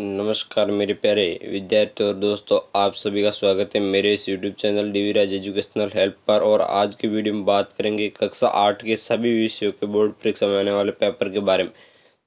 नमस्कार मेरे प्यारे विद्यार्थी और दोस्तों, आप सभी का स्वागत है मेरे इस YouTube channel D V Raj educational help पर। और आज की वीडियो में बात करेंगे कक्षा 8 के सभी विषयों के बोर्ड परीक्षा में आने वाले पेपर के बारे में।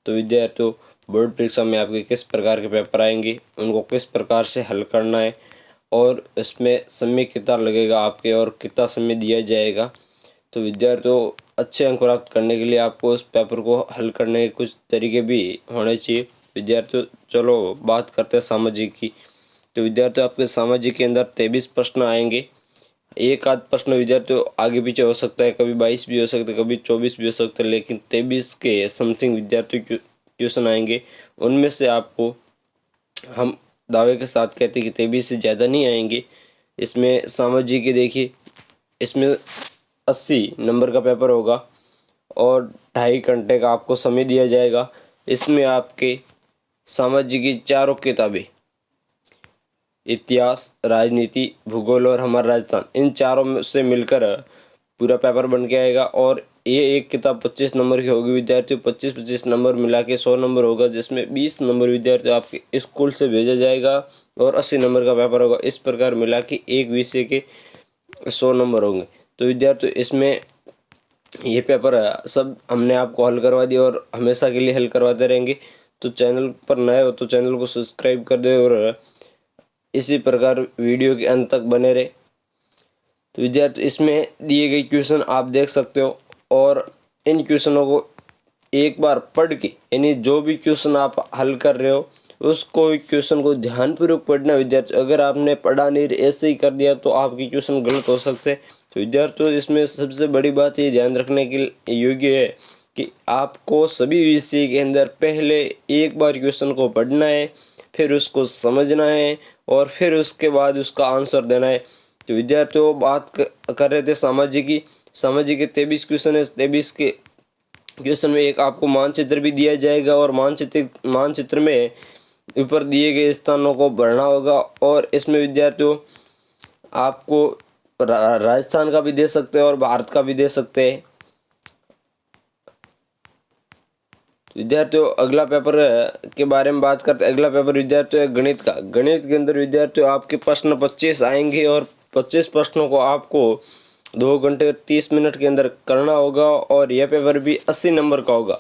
तो विद्यार्थियों, बोर्ड परीक्षा में आपके किस प्रकार के पेपर आएंगे, उनको किस प्रकार से हल करना है और इसमें समय कितना लगेगा आपके और कितना समय दिया जाएगा। तो विद्यार्थियों, अच्छे अंक प्राप्त करने के लिए आपको उस पेपर को हल करने के कुछ तरीके भी होने चाहिए। विद्यार्थियों, चलो बात करते हैं सामाजिक की। तो विद्यार्थियों, आपके सामाजिक के अंदर 23 प्रश्न आएंगे। एक आध प्रश्न विद्यार्थियों आगे पीछे हो सकता है, कभी 22 भी हो सकता है, कभी 24 भी हो सकता है, लेकिन 23 के समथिंग विद्यार्थी क्वेश्चन आएंगे। उनमें से आपको हम दावे के साथ कहते हैं कि 23 से ज़्यादा नहीं आएंगे। इसमें सामाजिक के देखिए, इसमें 80 नंबर का पेपर होगा और 2.5 घंटे का आपको समय दिया जाएगा। इसमें आपके सामाजिक की चारों किताबें, इतिहास, राजनीति, भूगोल और हमारा राजस्थान, इन चारों में से मिलकर पूरा पेपर बन के आएगा। और ये एक किताब 25 नंबर की होगी विद्यार्थियों। 25-25 नंबर मिला के 100 नंबर होगा, जिसमें 20 नंबर विद्यार्थियों आपके स्कूल से भेजा जाएगा और 80 नंबर का पेपर होगा। इस प्रकार मिला के एक विषय के 100 नंबर होंगे। तो विद्यार्थियों, इसमें ये पेपर सब हमने आपको हल करवा दिया और हमेशा के लिए हल करवाते रहेंगे। तो चैनल पर नए हो तो चैनल को सब्सक्राइब कर दे और इसी प्रकार वीडियो के अंत तक बने रहे। तो विद्यार्थी, इसमें दिए गए क्वेश्चन आप देख सकते हो और इन क्वेश्चनों को एक बार पढ़ के, यानी जो भी क्वेश्चन आप हल कर रहे हो उसको क्वेश्चन को ध्यानपूर्वक पढ़ना विद्यार्थी। अगर आपने पढ़ा नहीं, ऐसे ही कर दिया तो आपके क्वेश्चन गलत हो सकते हैं। तो विद्यार्थियों, इसमें सबसे बड़ी बात ये ध्यान रखने के योग्य है कि आपको सभी विषय के अंदर पहले एक बार क्वेश्चन को पढ़ना है, फिर उसको समझना है और फिर उसके बाद उसका आंसर देना है। तो विद्यार्थियों, बात कर रहे थे सामाजिक की। सामाजिक के 23 क्वेश्चन है। 23 के क्वेश्चन में एक आपको मानचित्र भी दिया जाएगा और मानचित्र में ऊपर दिए गए स्थानों को भरना होगा। और इसमें विद्यार्थियों आपको राजस्थान का भी दे सकते हैं और भारत का भी दे सकते हैं। विद्यार्थियों, अगला पेपर के बारे में बात करते हैं। अगला पेपर विद्यार्थियों है गणित का। गणित के अंदर विद्यार्थियों आपके प्रश्न 25 आएंगे और 25 प्रश्नों को आपको 2 घंटे 30 मिनट के अंदर करना होगा और यह पेपर भी 80 नंबर का होगा।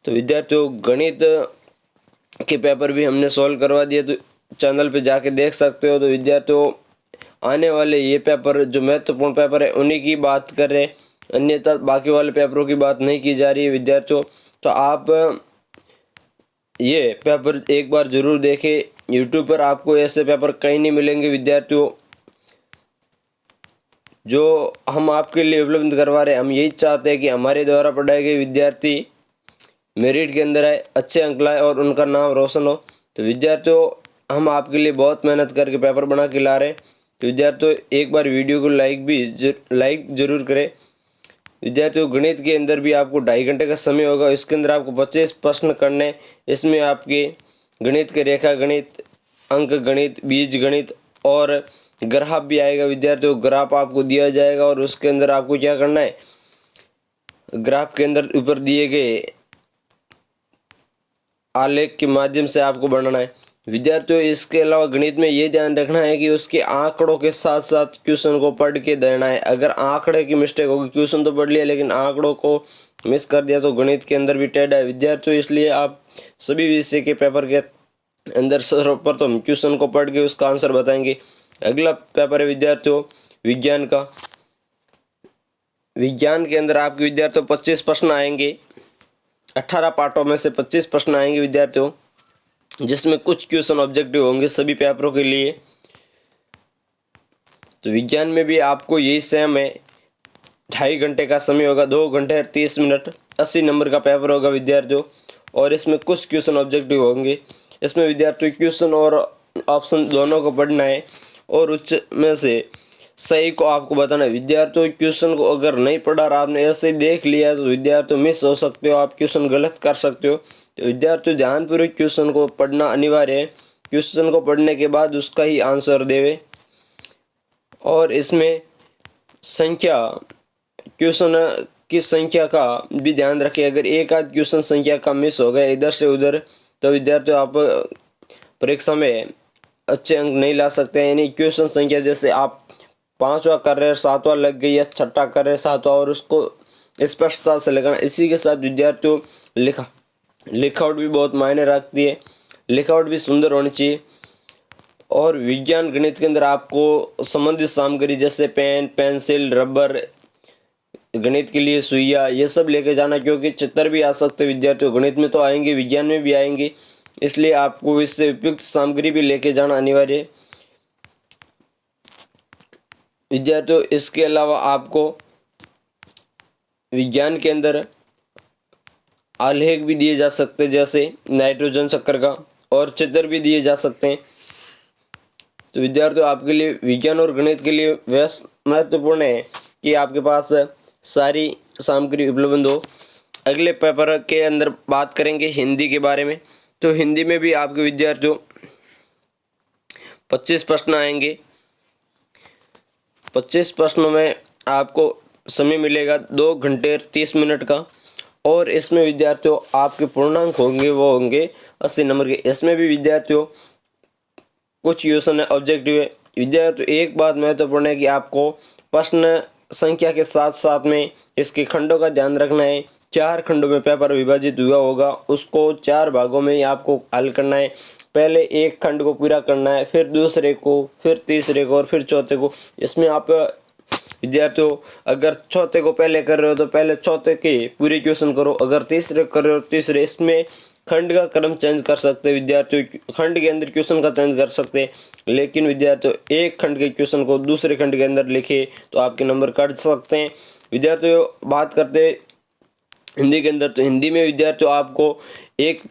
तो विद्यार्थियों, गणित के पेपर भी हमने सॉल्व करवा दिए, तो चैनल पे जाके देख सकते हो। तो विद्यार्थियों, आने वाले ये पेपर जो महत्वपूर्ण पेपर है उन्हीं की बात कर रहे हैं, अन्यथा बाकी वाले पेपरों की बात नहीं की जा रही है विद्यार्थियों। तो आप ये पेपर एक बार जरूर देखें। यूट्यूब पर आपको ऐसे पेपर कहीं नहीं मिलेंगे विद्यार्थियों जो हम आपके लिए उपलब्ध करवा रहे हैं। हम यही चाहते हैं कि हमारे द्वारा पढ़ाए गए विद्यार्थी मेरिट के अंदर आए, अच्छे अंक लाए और उनका नाम रोशन हो। तो विद्यार्थियों, हम आपके लिए बहुत मेहनत करके पेपर बना के ला रहे हैं। तो विद्यार्थियों, एक बार वीडियो को लाइक जरूर करें। विद्यार्थियों, गणित के अंदर भी आपको 2.5 घंटे का समय होगा। इसके अंदर आपको 25 प्रश्न करने। इसमें आपके गणित के रेखा गणित, अंक गणित, बीज गणित और ग्राफ भी आएगा विद्यार्थियों। ग्राफ आपको दिया जाएगा और उसके अंदर आपको क्या करना है, ग्राफ के अंदर ऊपर दिए गए आलेख के माध्यम से आपको बनाना है विद्यार्थियों। इसके अलावा गणित में ये ध्यान रखना है कि उसके आंकड़ों के साथ साथ क्वेश्चन को पढ़ के देना है। अगर आंकड़े की मिस्टेक होगी, क्वेश्चन तो पढ़ लिया लेकिन आंकड़ों को मिस कर दिया, तो गणित के अंदर भी टेढ़ा है विद्यार्थियों। इसलिए आप सभी विषय के पेपर के अंदर सर्वप्रथम क्वेश्चन को पढ़ के उसका आंसर बताएंगे। अगला पेपर है विद्यार्थियों विज्ञान का। विज्ञान के अंदर आपके विद्यार्थियों 25 प्रश्न आएंगे। 18 पार्टों में से 25 प्रश्न आएंगे विद्यार्थियों, जिसमें कुछ क्वेश्चन ऑब्जेक्टिव होंगे सभी पेपरों के लिए। तो विज्ञान में भी आपको यही सेम है, 2.5 घंटे का समय होगा, 2 घंटे 30 मिनट, 80 नंबर का पेपर होगा विद्यार्थियों। और इसमें कुछ क्वेश्चन ऑब्जेक्टिव होंगे। इसमें विद्यार्थियों क्वेश्चन और ऑप्शन दोनों को पढ़ना है और उच्च में से सही को आपको बताना है विद्यार्थियों। क्वेश्चन को अगर नहीं पढ़ा और आपने ऐसे ही देख लिया तो विद्यार्थियों मिस हो सकते हो, आप क्वेश्चन गलत कर सकते हो। तो विद्यार्थियों, ध्यानपूर्वक क्वेश्चन को पढ़ना अनिवार्य है। क्वेश्चन को पढ़ने के बाद उसका ही आंसर देवे। और इसमें संख्या, क्वेश्चन की संख्या का भी ध्यान रखें। अगर एक आध क्वेश्चन संख्या का मिस हो गया इधर से उधर तो विद्यार्थियों आप परीक्षा में अच्छे अंक नहीं ला सकते हैं। यानी क्वेश्चन संख्या जैसे आप 5वां कर रहे हैं 7वां लग गई या 6ठा कर रहे हैं 7वां, और उसको स्पष्टता से लगाना। इसी के साथ विद्यार्थियों लिखावट भी बहुत मायने रखती है, लिखावट भी सुंदर होनी चाहिए। और विज्ञान गणित के अंदर आपको संबंधित सामग्री जैसे पेन, पेंसिल, रबर, गणित के लिए सुइया, ये सब लेके जाना, क्योंकि चित्र भी आ सकते विद्यार्थियों, गणित में तो आएंगे, विज्ञान में भी आएंगे, इसलिए आपको इससे उपयुक्त सामग्री भी लेके जाना अनिवार्य है विद्यार्थियों। इसके अलावा आपको विज्ञान के अंदर आलेख भी दिए जा सकते हैं, जैसे नाइट्रोजन चक्र का, और चित्र भी दिए जा सकते हैं। तो विद्यार्थियों आपके लिए विज्ञान और गणित के लिए महत्वपूर्ण है कि आपके पास सारी सामग्री उपलब्ध हो। अगले पेपर के अंदर बात करेंगे हिंदी के बारे में। तो हिंदी में भी आपके विद्यार्थियों 25 प्रश्न आएंगे। 25 प्रश्नों में आपको समय मिलेगा 2 घंटे 30 मिनट का, और इसमें विद्यार्थियों आपके पूर्णांक होंगे वो होंगे 80 नंबर के। इसमें भी विद्यार्थियों कुछ क्वेश्चन है ऑब्जेक्टिव है। विद्यार्थियों एक बात महत्वपूर्ण है कि आपको प्रश्न संख्या के साथ साथ में इसके खंडों का ध्यान रखना है। 4 खंडों में पेपर विभाजित हुआ होगा, उसको 4 भागों में ही आपको हल करना है। पहले एक खंड को पूरा करना है, फिर दूसरे को, फिर तीसरे को, और फिर चौथे को। इसमें आप विद्यार्थियों अगर चौथे को पहले कर रहे हो तो पहले चौथे के पूरे क्वेश्चन करो, अगर तीसरे कर रहे हो तीसरे। इसमें खंड का क्रम चेंज कर सकते हैं विद्यार्थियों, खंड के अंदर क्वेश्चन का चेंज कर सकते हैं, लेकिन विद्यार्थियों एक खंड के क्वेश्चन को दूसरे खंड के अंदर लिखे तो आपके नंबर कट सकते हैं। विद्यार्थियों बात करते हैं हिंदी के अंदर, तो हिंदी में विद्यार्थियों आपको एक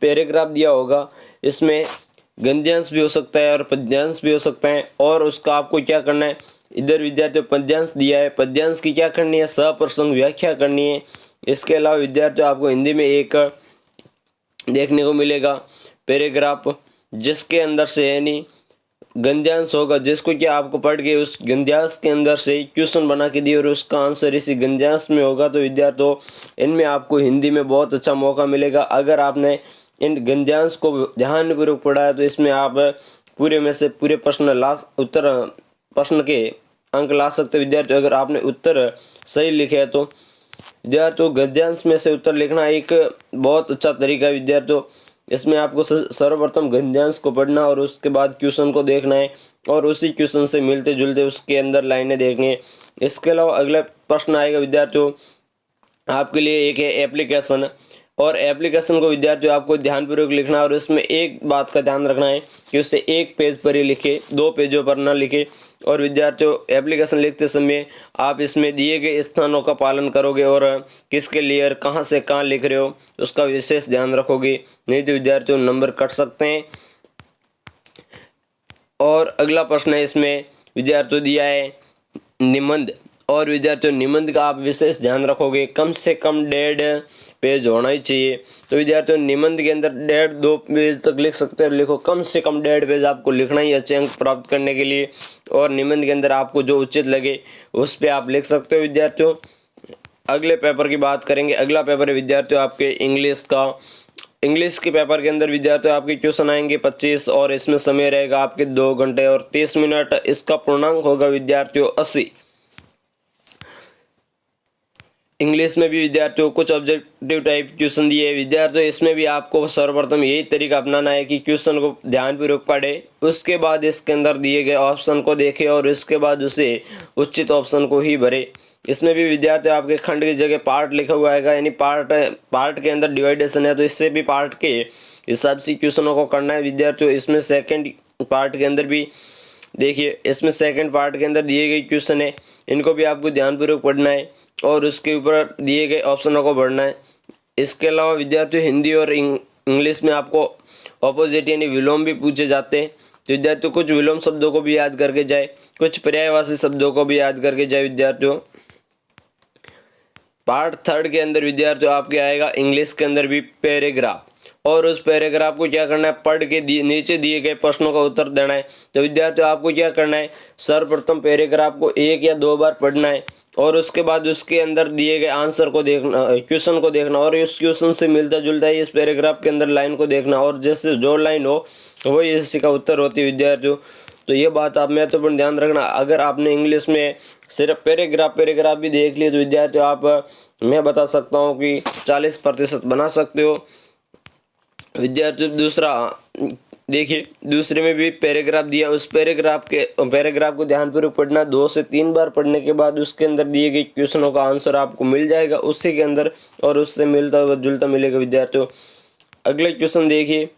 पैराग्राफ दिया होगा, इसमें गद्यांश भी हो सकता है और पद्यांश भी हो सकता है, और उसका आपको क्या करना है। इधर विद्यार्थियों पद्यांश दिया है, पद्यांश की क्या करनी है, सप्रसंग व्याख्या करनी है। इसके अलावा विद्यार्थियों आपको हिंदी में एक देखने को मिलेगा पैराग्राफ, जिसके अंदर से यानी गद्यांश होगा, जिसको क्या आपको पढ़ के उस गद्यांश के अंदर से क्वेश्चन बना के दिए और उसका आंसर इसी गद्यांश में होगा। तो विद्यार्थियों इनमें आपको हिंदी में बहुत अच्छा मौका मिलेगा। अगर आपने इन गद्यांश को ध्यानपूर्वक पढ़ा है तो इसमें आप पूरे में से पूरे प्रश्न के अंक ला सकते विद्यार्थियों। अगर आपने उत्तर सही लिखे है तो विद्यार्थियों गद्यांश में से उत्तर लिखना एक बहुत अच्छा तरीका है विद्यार्थियों। इसमें आपको सर्वप्रथम गद्यांश को पढ़ना और उसके बाद क्वेश्चन को देखना है, और उसी क्वेश्चन से मिलते जुलते उसके अंदर लाइनें देखनी है। इसके अलावा अगला प्रश्न आएगा विद्यार्थियों आपके लिए एक है एप्लीकेशन, और एप्लीकेशन को विद्यार्थियों आपको ध्यानपूर्वक लिखना है, और इसमें एक बात का ध्यान रखना है कि उसे एक पेज पर ही लिखे, 2 पेजों पर ना लिखे। और विद्यार्थियों एप्लीकेशन लिखते समय आप इसमें दिए गए स्थानों का पालन करोगे, और किसके लिए और कहां से कहां लिख रहे हो उसका विशेष ध्यान रखोगे, नहीं तो विद्यार्थियों नंबर कट सकते हैं। और अगला प्रश्न है इसमें विद्यार्थियों दिया है निबंध, और विद्यार्थियों निबंध का आप विशेष ध्यान रखोगे, कम से कम 1.5 पेज होना ही चाहिए। तो विद्यार्थियों निबंध के अंदर 1.5-2 पेज तक लिख सकते हो, लिखो, कम से कम 1.5 पेज आपको लिखना ही अच्छे अंक प्राप्त करने के लिए। और निबंध के अंदर आपको जो उचित लगे उस पर आप लिख सकते हो विद्यार्थियों। अगले पेपर की बात करेंगे। अगला पेपर है विद्यार्थियों आपके इंग्लिश का। इंग्लिश के पेपर के अंदर विद्यार्थियों आपके क्वेश्चन आएंगे 25, और इसमें समय रहेगा आपके 2 घंटे और 30 मिनट। इसका पूर्णांक होगा विद्यार्थियों 80। इंग्लिश में भी विद्यार्थियों कुछ ऑब्जेक्टिव टाइप क्वेश्चन दिए हैं विद्यार्थियों। इसमें भी आपको सर्वप्रथम यही तरीका अपनाना है कि क्वेश्चन को ध्यानपूर्वक पढ़े, उसके बाद इसके अंदर दिए गए ऑप्शन को देखे और इसके बाद उसे उचित ऑप्शन को ही भरे। इसमें भी विद्यार्थी आपके खंड की जगह पार्ट लिखा हुआ है, यानी पार्ट के अंदर डिवाइडेशन है, तो इससे भी पार्ट के हिसाब से क्वेश्चनों को करना है विद्यार्थियों। इसमें सेकेंड पार्ट के अंदर भी देखिए, इसमें सेकंड पार्ट के अंदर दिए गए क्वेश्चन है, इनको भी आपको ध्यानपूर्वक पढ़ना है और उसके ऊपर दिए गए ऑप्शनों को भरना है। इसके अलावा विद्यार्थियों हिंदी और इंग्लिश में आपको ऑपोजिट यानी विलोम भी पूछे जाते हैं, तो विद्यार्थियों कुछ विलोम शब्दों को भी याद करके जाए, कुछ पर्यायवाची शब्दों को भी याद करके जाए विद्यार्थियों। पार्ट 3 के अंदर विद्यार्थियों आपके आएगा इंग्लिश के अंदर भी पैराग्राफ, और उस पैराग्राफ को क्या करना है, पढ़ के नीचे दिए गए प्रश्नों का उत्तर देना है। तो विद्यार्थियों आपको क्या करना है, सर्वप्रथम पैराग्राफ को 1 या 2 बार पढ़ना है और उसके बाद उसके अंदर दिए गए आंसर को देखना, क्वेश्चन को देखना और उस क्वेश्चन से मिलता जुलता है इस पैराग्राफ के अंदर लाइन को देखना और जैसे जो लाइन हो वही इसी का उत्तर होती है विद्यार्थियों। तो ये बात आप महत्वपूर्ण ध्यान रखना। अगर आपने इंग्लिश में सिर्फ पैराग्राफ भी देख लिए तो विद्यार्थियों आप, मैं बता सकता हूँ कि 40% बना सकते हो विद्यार्थियों। दूसरा देखिए, दूसरे में भी पैराग्राफ दिया, उस पैराग्राफ को ध्यानपूर्वक पढ़ना, 2 से 3 बार पढ़ने के बाद उसके अंदर दिए गए क्वेश्चनों का आंसर आपको मिल जाएगा उसी के अंदर और उससे मिलता हुआ जुलता मिलेगा विद्यार्थियों। अगले क्वेश्चन देखिए,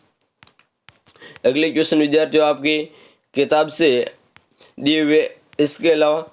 अगले क्वेश्चन विद्यार्थियों आपकी किताब से दिए हुए, इसके अलावा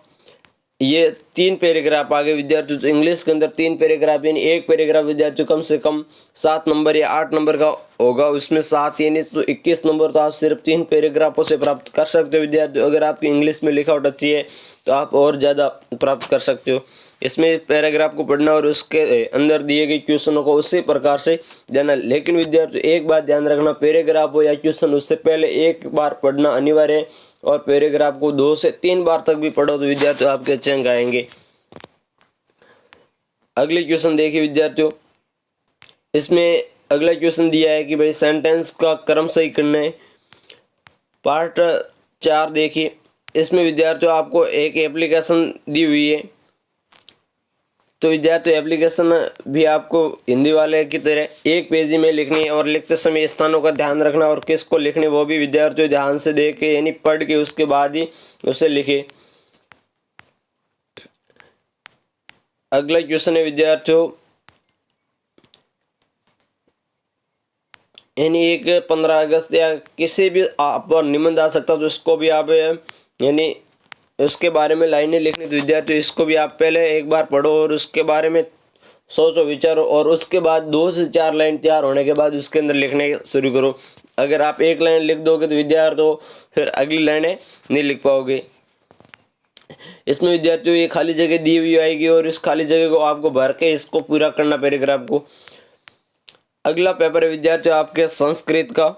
ये 3 पैराग्राफ आ गए विद्यार्थियों। तो इंग्लिश के अंदर 3 पैराग्राफ यानी एक पैराग्राफ विद्यार्थियों कम से कम 7 नंबर या 8 नंबर का होगा, उसमें 7 यानी तो 21 नंबर तो आप सिर्फ 3 पैराग्राफों से प्राप्त कर सकते हो विद्यार्थियों। अगर आपकी इंग्लिश में लिखावट अच्छी है तो आप और ज़्यादा प्राप्त कर सकते हो। इसमें पैराग्राफ को पढ़ना और उसके अंदर दिए गए क्वेश्चनों को उसी प्रकार से देना। लेकिन विद्यार्थियों एक बात ध्यान रखना, पैराग्राफ हो या क्वेश्चन उससे पहले एक बार पढ़ना अनिवार्य है और पैराग्राफ को 2 से 3 बार तक भी पढ़ो तो विद्यार्थियों आपके अच्छे अंक आएंगे। अगले क्वेश्चन देखिए विद्यार्थियों, इसमें अगला क्वेश्चन दिया है कि भाई सेंटेंस का क्रम सही करना है। पार्ट 4 देखिए, इसमें विद्यार्थियों आपको एक एप्लीकेशन दी हुई है। तो विद्यार्थियों एप्लीकेशन भी आपको हिंदी वाले की तरह एक पेज में लिखनी है और लिखते समय स्थानों का ध्यान रखना और किसको लिखने वो भी विद्यार्थियों ध्यान से देख के यानी पढ़ के उसके बाद ही उसे लिखे। अगला क्वेश्चन है विद्यार्थियों, यानी एक 15 अगस्त या किसी भी आप पर निबंध आ सकता तो इसको भी आप यानी उसके बारे में लाइनें लिखनी। तो विद्यार्थियों इसको भी आप पहले एक बार पढ़ो और उसके बारे में सोचो विचारो और उसके बाद 2 से 4 लाइन तैयार होने के बाद उसके अंदर लिखने शुरू करो। अगर आप एक लाइन लिख दोगे तो विद्यार्थियों फिर अगली लाइनें नहीं लिख पाओगे। इसमें विद्यार्थियों ये खाली जगह दी हुई आएगी और इस खाली जगह को आपको भर के इसको पूरा करना पैराग्राफ को। अगला पेपर है विद्यार्थियों आपके संस्कृत का।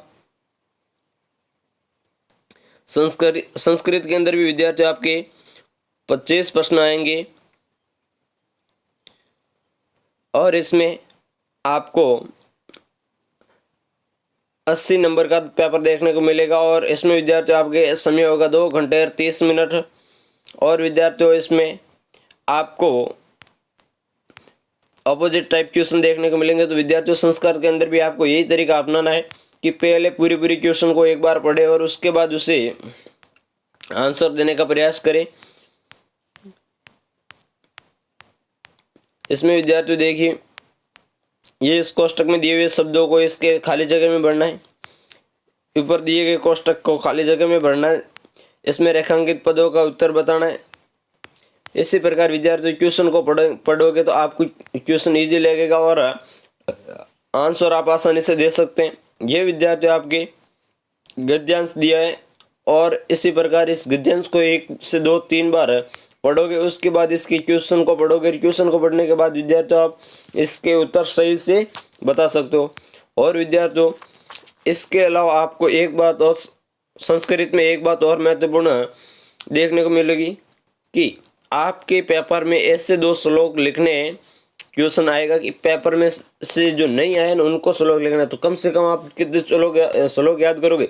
संस्कृत के अंदर भी विद्यार्थियों आपके 25 प्रश्न आएंगे और इसमें आपको 80 नंबर का पेपर देखने को मिलेगा और इसमें विद्यार्थियों आपके समय होगा 2 घंटे और 30 मिनट। और विद्यार्थियों इसमें आपको अपोजिट टाइप क्वेश्चन देखने को मिलेंगे। तो विद्यार्थियों संस्कृत के अंदर भी आपको यही तरीका अपनाना है कि पहले पूरी क्वेश्चन को एक बार पढ़े और उसके बाद उसे आंसर देने का प्रयास करें। इसमें विद्यार्थियों देखिए, ये इस कोष्टक में दिए हुए शब्दों को इसके खाली जगह में भरना है, ऊपर दिए गए कोष्टक को खाली जगह में भरना है, इसमें रेखांकित पदों का उत्तर बताना है। इसी प्रकार विद्यार्थी क्वेश्चन को पढ़ोगे तो आपको क्वेश्चन इजी लगेगा और आंसर आप आसानी से दे सकते हैं। ये विद्यार्थियों आपके गद्यांश दिया है और इसी प्रकार इस गद्यांश को 1 से 2-3 बार पढ़ोगे, उसके बाद इसके क्वेश्चन को पढ़ोगे। क्वेश्चन को पढ़ने के बाद विद्यार्थियों आप इसके उत्तर सही से बता सकते हो। और विद्यार्थियों इसके अलावा आपको एक बात और संस्कृत में एक बात और महत्वपूर्ण देखने को मिलेगी कि आपके पेपर में ऐसे 2 श्लोक लिखने क्वेश्चन आएगा कि पेपर में से जो नहीं आए ना उनको श्लोक लिखना है। तो कम से कम आप कितने श्लोक याद करोगे?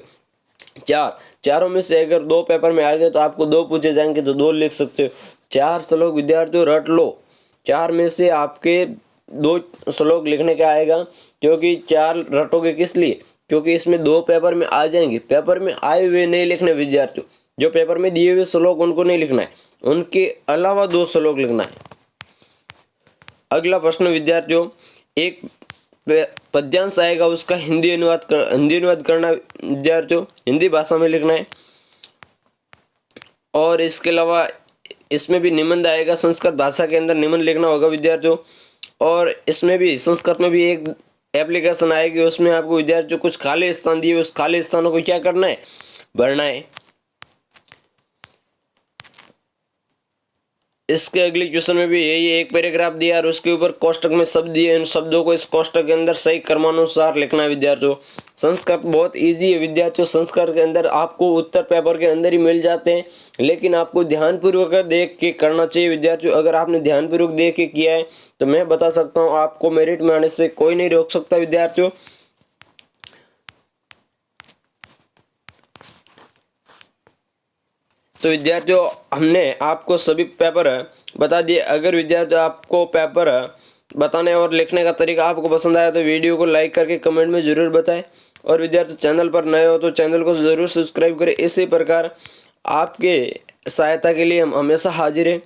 4। चारों में से अगर 2 पेपर में आ गए तो आपको 2 पूछे जाएंगे तो 2 लिख सकते हो। 4 श्लोक विद्यार्थियों रट लो। 4 में से आपके 2 श्लोक लिखने का आएगा, क्योंकि 4 रटोगे किस लिए? क्योंकि इसमें 2 पेपर में आ जाएंगे। पेपर में आए हुए नहीं लिखने विद्यार्थियों, जो पेपर में दिए हुए श्लोक उनको नहीं लिखना है, उनके अलावा 2 श्लोक लिखना है। अगला प्रश्न विद्यार्थियों, एक पद्यांश आएगा, उसका हिंदी अनुवाद करना विद्यार्थियों, हिंदी भाषा में लिखना है। और इसके अलावा इसमें भी निबंध आएगा, संस्कृत भाषा के अंदर निबंध लिखना होगा विद्यार्थियों। और इसमें भी संस्कृत में भी एक एप्लीकेशन आएगी, उसमें आपको विद्यार्थियों कुछ खाली स्थान दिए, उस खाली स्थानों को क्या करना है? भरना है। इसके अगले क्वेश्चन में भी यही एक पैराग्राफ दिया और उसके ऊपर कोष्टक में शब्द दिए, इन शब्दों को इस कोष्टक के अंदर सही क्रमानुसार लिखना है विद्यार्थियों। संस्कृत बहुत इजी है विद्यार्थियों, संस्कृत के अंदर आपको उत्तर पेपर के अंदर ही मिल जाते हैं, लेकिन आपको ध्यानपूर्वक देख के करना चाहिए विद्यार्थियों। अगर आपने ध्यानपूर्वक देख के किया है तो मैं बता सकता हूँ आपको मेरिट में आने से कोई नहीं रोक सकता विद्यार्थियों। तो विद्यार्थियों हमने आपको सभी पेपर बता दिए। अगर विद्यार्थियों आपको पेपर बताने और लिखने का तरीका आपको पसंद आया तो वीडियो को लाइक करके कमेंट में ज़रूर बताएं, और विद्यार्थियों चैनल पर नए हो तो चैनल को ज़रूर सब्सक्राइब करें। इसी प्रकार आपके सहायता के लिए हम हमेशा हाजिर हैं।